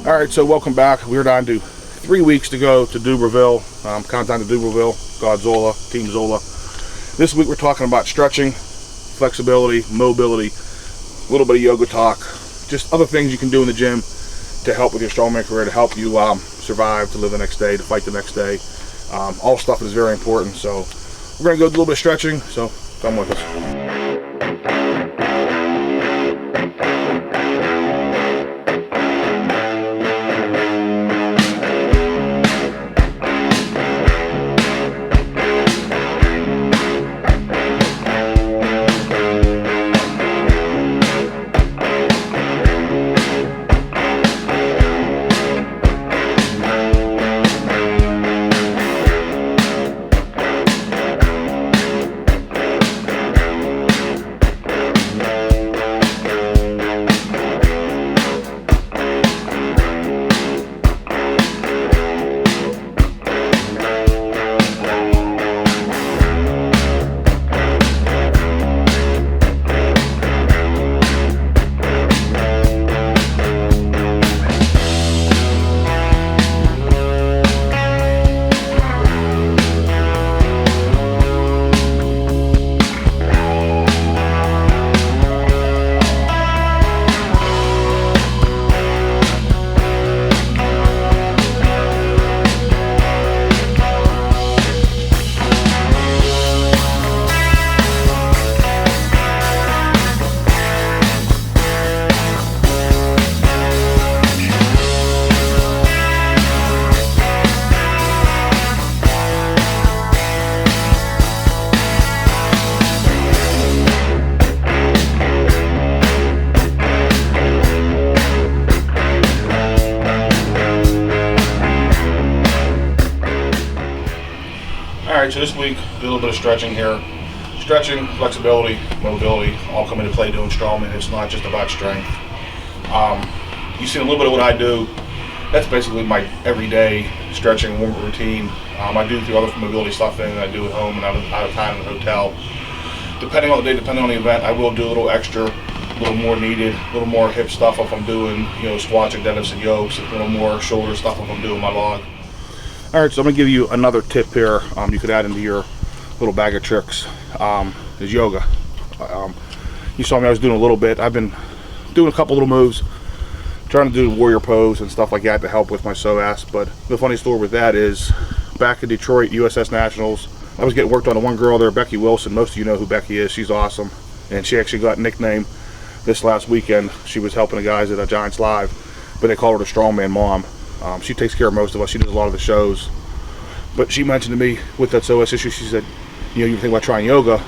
All right, so welcome back. We're down to 3 weeks to go to Duberville. Countdown to Duberville, Godzola, Team Zola. This week we're talking about stretching, flexibility, mobility, a little bit of yoga talk, just other things you can do in the gym to help with your strongman career, to help you survive, to live the next day, to fight the next day. All stuff is very important. So we're going to go do a little bit of stretching, so come with us. Alright, so this week, do a little bit of stretching here. Stretching, flexibility, mobility, all come into play doing strongman. It's not just about strength. You see a little bit of what I do. That's basically my everyday stretching warm-up routine. I do other mobility stuff in, I do at home and out of time in the hotel. Depending on the day, depending on the event, I will do a little extra, a little more needed, a little more hip stuff if I'm doing, squats and deadlifts and yokes, a little more shoulder stuff if I'm doing my log. Alright, so I'm going to give you another tip here you could add into your little bag of tricks, is yoga. You saw me, I was doing a little bit. I've been doing a couple little moves, trying to do the warrior pose and stuff like that to help with my psoas. But the funny story with that is, back in Detroit, USS Nationals, I was getting worked on to one girl there, Becky Wilson. Most of you know who Becky is. She's awesome. And she actually got a nickname this last weekend. She was helping the guys at a Giants Live, but they call her the Strongman Mom. She takes care of most of us. She does a lot of the shows. But she mentioned to me with that psoas issue, she said, you think about trying yoga.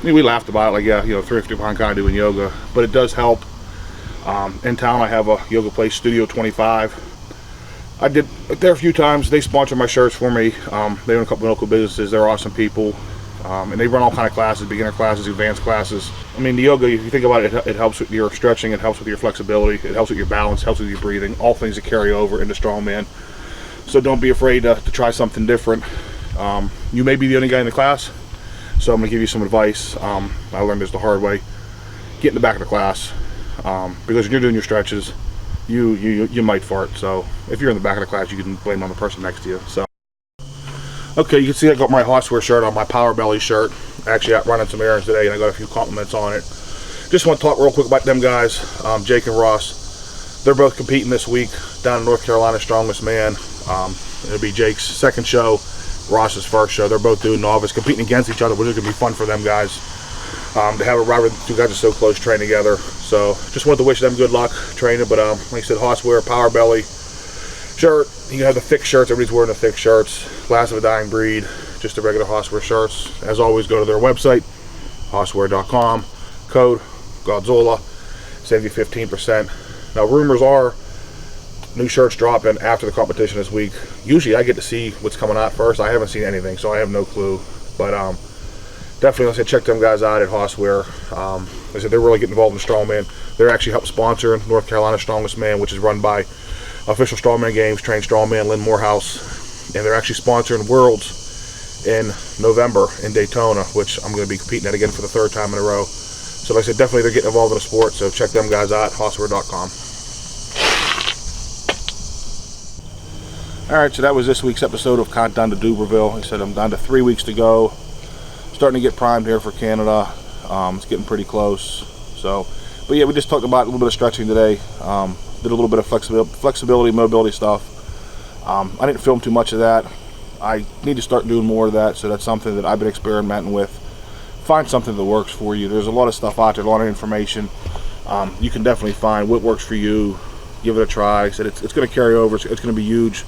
We laughed about it, like, yeah, 350 pound guy doing yoga. But it does help. In town, I have a yoga place, Studio 25. I did there a few times. They sponsor my shirts for me. They own a couple of local businesses. They're awesome people. And they run all kind of classes, beginner classes, advanced classes. I mean, the yoga, if you think about it, it helps with your stretching, it helps with your flexibility, it helps with your balance, helps with your breathing, all things that carry over into strongman. So don't be afraid to try something different. You may be the only guy in the class, so I'm going to give you some advice. I learned this the hard way. Get in the back of the class, because when you're doing your stretches, you might fart. So if you're in the back of the class, you can blame it on the person next to you. So. Okay, you can see I got my Hossware shirt on, my Power Belly shirt. Actually out running some errands today and I got a few compliments on it. Just want to talk real quick about them guys, Jake and Ross. They're both competing this week down in North Carolina, Strongest Man. It'll be Jake's second show, Ross's first show. They're both doing novice, competing against each other, which is going to be fun for them guys. To have a rivalry, the two guys are so close, train together. So just wanted to wish them good luck training. But like I said, Hossware, Power Belly shirt. You can have the thick shirts. Everybody's wearing the thick shirts. Last of a Dying Breed, just the regular Hossware shirts. As always, go to their website, hossware.com. Code Godzola, save you 15%. Now, rumors are new shirts dropping after the competition this week. Usually, I get to see what's coming out first. I haven't seen anything, so I have no clue. But definitely, let's say check them guys out at Hossware. They said they're really getting involved in strongman. They're actually helping sponsor North Carolina Strongest Man, which is run by Official Strongman Games, trained strongman Lynn Morehouse, and they're actually sponsoring Worlds in November in Daytona, which I'm going to be competing at again for the third time in a row. So like I said, definitely they're getting involved in the sport, so check them guys out, hossware.com. All right, so that was this week's episode of Countdown to Duberville. Like I said, I'm down to 3 weeks to go. Starting to get primed here for Canada. It's getting pretty close. So, but yeah, we just talked about a little bit of stretching today. Did a little bit of flexibility, mobility stuff. I didn't film too much of that. I need to start doing more of that, so that's something that I've been experimenting with. Find something that works for you. There's a lot of stuff out there, a lot of information. You can definitely find what works for you. Give it a try. Like I said, it's going to carry over. It's going to be huge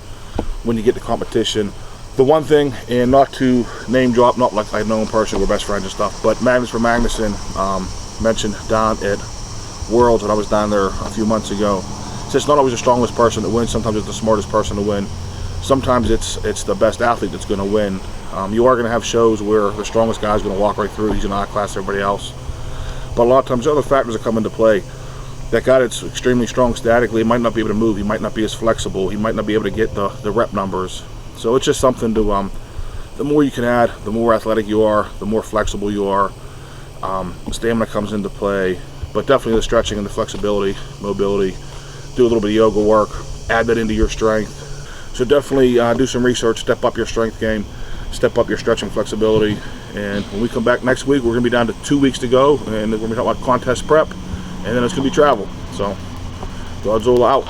when you get to competition. The one thing, and not to name drop, not like I know in person, we're best friends and stuff, but Magnus from Magnuson mentioned down at Worlds when I was down there a few months ago. So it's not always the strongest person that wins. Sometimes it's the smartest person to win. Sometimes it's the best athlete that's going to win. You are going to have shows where the strongest guy is going to walk right through. He's going to outclass everybody else. But a lot of times other factors that come into play. That guy that's extremely strong statically might not be able to move. He might not be as flexible. He might not be able to get the rep numbers. So it's just something to, the more you can add, the more athletic you are, the more flexible you are. Stamina comes into play. But definitely the stretching and the flexibility, mobility. Do a little bit of yoga work. Add that into your strength. So definitely do some research. Step up your strength game. Step up your stretching flexibility. And when we come back next week, we're going to be down to 2 weeks to go. And we're going to be talking about contest prep. And then it's going to be travel. So, Godzola out.